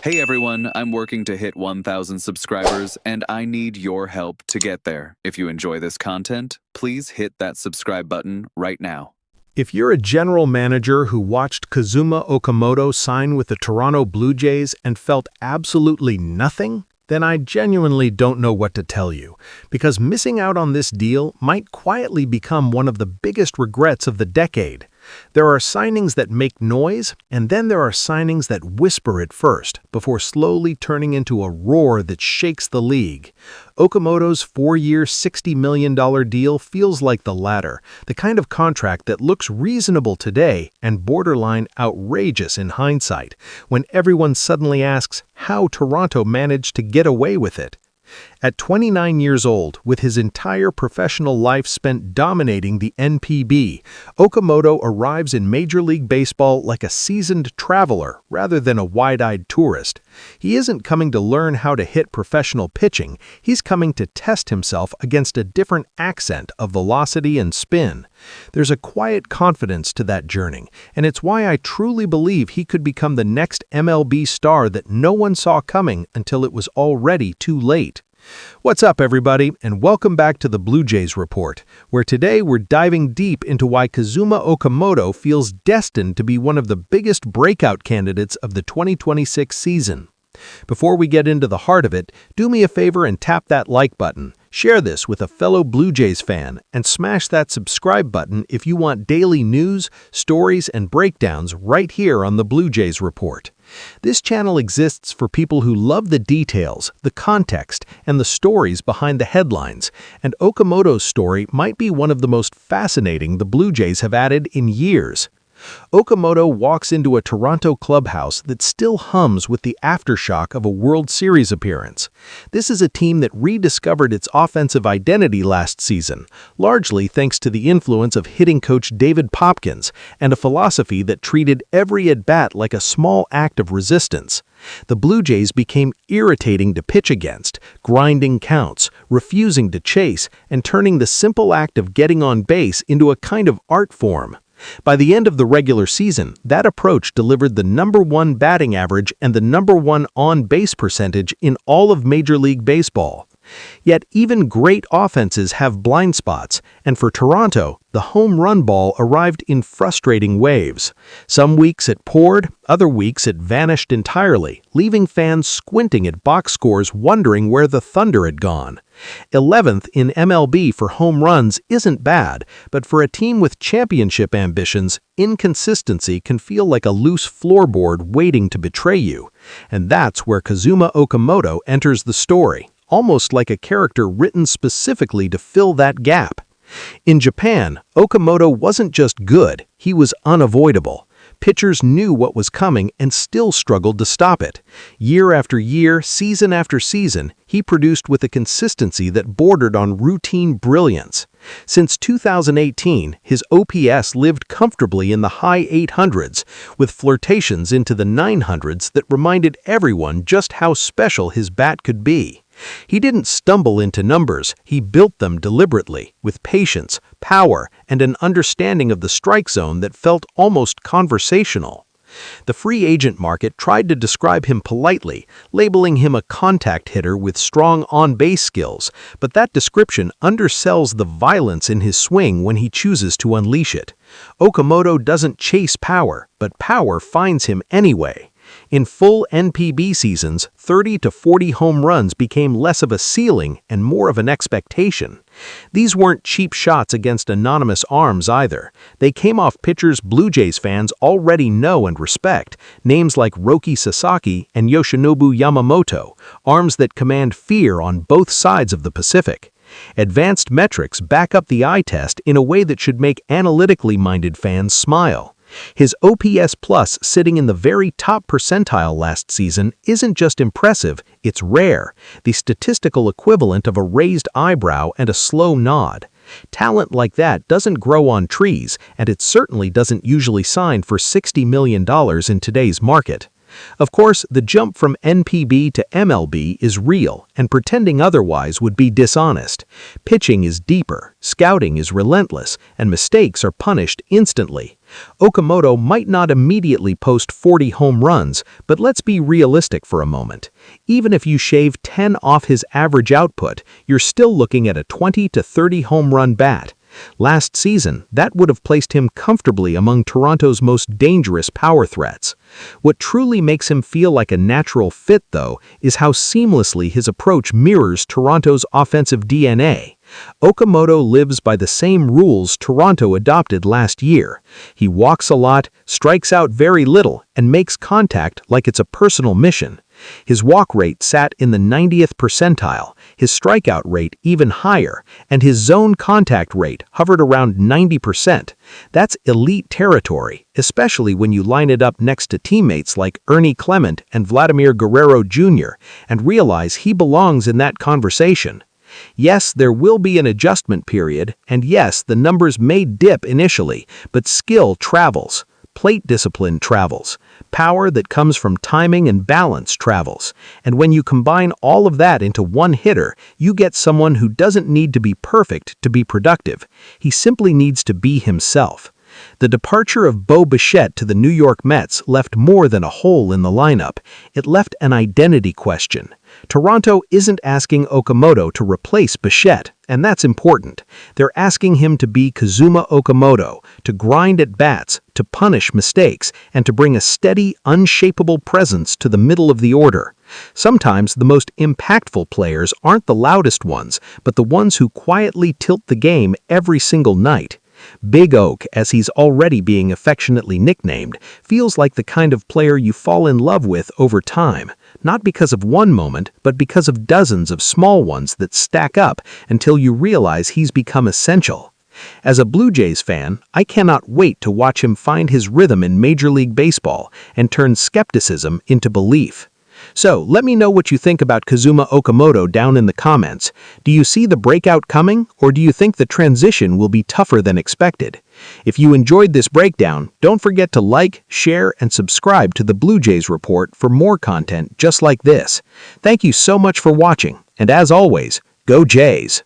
Hey everyone, I'm working to hit 1,000 subscribers and I need your help to get there. If you enjoy this content, please hit that subscribe button right now. If you're a general manager who watched Kazuma Okamoto sign with the Toronto Blue Jays and felt absolutely nothing, then I genuinely don't know what to tell you, because missing out on this deal might quietly become one of the biggest regrets of the decade. There are signings that make noise, and then there are signings that whisper at first, before slowly turning into a roar that shakes the league. Okamoto's 4-year, $60 million deal feels like the latter, the kind of contract that looks reasonable today and borderline outrageous in hindsight, when everyone suddenly asks how Toronto managed to get away with it. At 29 years old, with his entire professional life spent dominating the NPB, Okamoto arrives in Major League Baseball like a seasoned traveler rather than a wide-eyed tourist. He isn't coming to learn how to hit professional pitching, he's coming to test himself against a different accent of velocity and spin. There's a quiet confidence to that journey, and it's why I truly believe he could become the next MLB star that no one saw coming until it was already too late. What's up, everybody, and welcome back to the Blue Jays Report, where today we're diving deep into why Kazuma Okamoto feels destined to be one of the biggest breakout candidates of the 2026 season. Before we get into the heart of it, do me a favor and tap that like button, share this with a fellow Blue Jays fan, and smash that subscribe button if you want daily news, stories, and breakdowns right here on the Blue Jays Report. This channel exists for people who love the details, the context, and the stories behind the headlines, and Okamoto's story might be one of the most fascinating the Blue Jays have added in years. Okamoto walks into a Toronto clubhouse that still hums with the aftershock of a World Series appearance. This is a team that rediscovered its offensive identity last season, largely thanks to the influence of hitting coach David Popkins and a philosophy that treated every at-bat like a small act of resistance. The Blue Jays became irritating to pitch against, grinding counts, refusing to chase, and turning the simple act of getting on base into a kind of art form. By the end of the regular season, that approach delivered the #1 batting average and the #1 on-base percentage in all of Major League Baseball. Yet even great offenses have blind spots, and for Toronto, the home run ball arrived in frustrating waves. Some weeks it poured, other weeks it vanished entirely, leaving fans squinting at box scores wondering where the thunder had gone. 11th in MLB for home runs isn't bad, but for a team with championship ambitions, inconsistency can feel like a loose floorboard waiting to betray you. And that's where Kazuma Okamoto enters the story, almost like a character written specifically to fill that gap. In Japan, Okamoto wasn't just good, he was unavoidable. Pitchers knew what was coming and still struggled to stop it. Year after year, season after season, he produced with a consistency that bordered on routine brilliance. Since 2018, his OPS lived comfortably in the high 800s, with flirtations into the 900s that reminded everyone just how special his bat could be. He didn't stumble into numbers, he built them deliberately, with patience, power, and an understanding of the strike zone that felt almost conversational. The free agent market tried to describe him politely, labeling him a contact hitter with strong on-base skills, but that description undersells the violence in his swing when he chooses to unleash it. Okamoto doesn't chase power, but power finds him anyway. In full NPB seasons, 30 to 40 home runs became less of a ceiling and more of an expectation. These weren't cheap shots against anonymous arms either. They came off pitchers Blue Jays fans already know and respect, names like Roki Sasaki and Yoshinobu Yamamoto, arms that command fear on both sides of the Pacific. Advanced metrics back up the eye test in a way that should make analytically minded fans smile. His OPS plus sitting in the very top percentile last season isn't just impressive, it's rare, the statistical equivalent of a raised eyebrow and a slow nod. Talent like that doesn't grow on trees, and it certainly doesn't usually sign for $60 million in today's market. Of course, the jump from NPB to MLB is real, and pretending otherwise would be dishonest. Pitching is deeper, scouting is relentless, and mistakes are punished instantly. Okamoto might not immediately post 40 home runs, but let's be realistic for a moment. Even if you shave 10 off his average output, you're still looking at a 20 to 30 home run bat. Last season, that would have placed him comfortably among Toronto's most dangerous power threats. What truly makes him feel like a natural fit, though, is how seamlessly his approach mirrors Toronto's offensive DNA. Okamoto lives by the same rules Toronto adopted last year. He walks a lot, strikes out very little, and makes contact like it's a personal mission. His walk rate sat in the 90th percentile, his strikeout rate even higher, and his zone contact rate hovered around 90%. That's elite territory, especially when you line it up next to teammates like Ernie Clement and Vladimir Guerrero Jr., and realize he belongs in that conversation. Yes, there will be an adjustment period, and yes, the numbers may dip initially, but skill travels. Plate discipline travels. Power that comes from timing and balance travels. And when you combine all of that into one hitter, you get someone who doesn't need to be perfect to be productive. He simply needs to be himself. The departure of Bo Bichette to the New York Mets left more than a hole in the lineup. It left an identity question. Toronto isn't asking Okamoto to replace Bichette, and that's important. They're asking him to be Kazuma Okamoto, to grind at bats, to punish mistakes, and to bring a steady, unshakable presence to the middle of the order. Sometimes the most impactful players aren't the loudest ones, but the ones who quietly tilt the game every single night. Big Oak, as he's already being affectionately nicknamed, feels like the kind of player you fall in love with over time, not because of one moment, but because of dozens of small ones that stack up until you realize he's become essential. As a Blue Jays fan, I cannot wait to watch him find his rhythm in Major League Baseball and turn skepticism into belief. So, let me know what you think about Kazuma Okamoto down in the comments. Do you see the breakout coming, or do you think the transition will be tougher than expected? If you enjoyed this breakdown, don't forget to like, share, and subscribe to the Blue Jays Report for more content just like this. Thank you so much for watching, and as always, go Jays!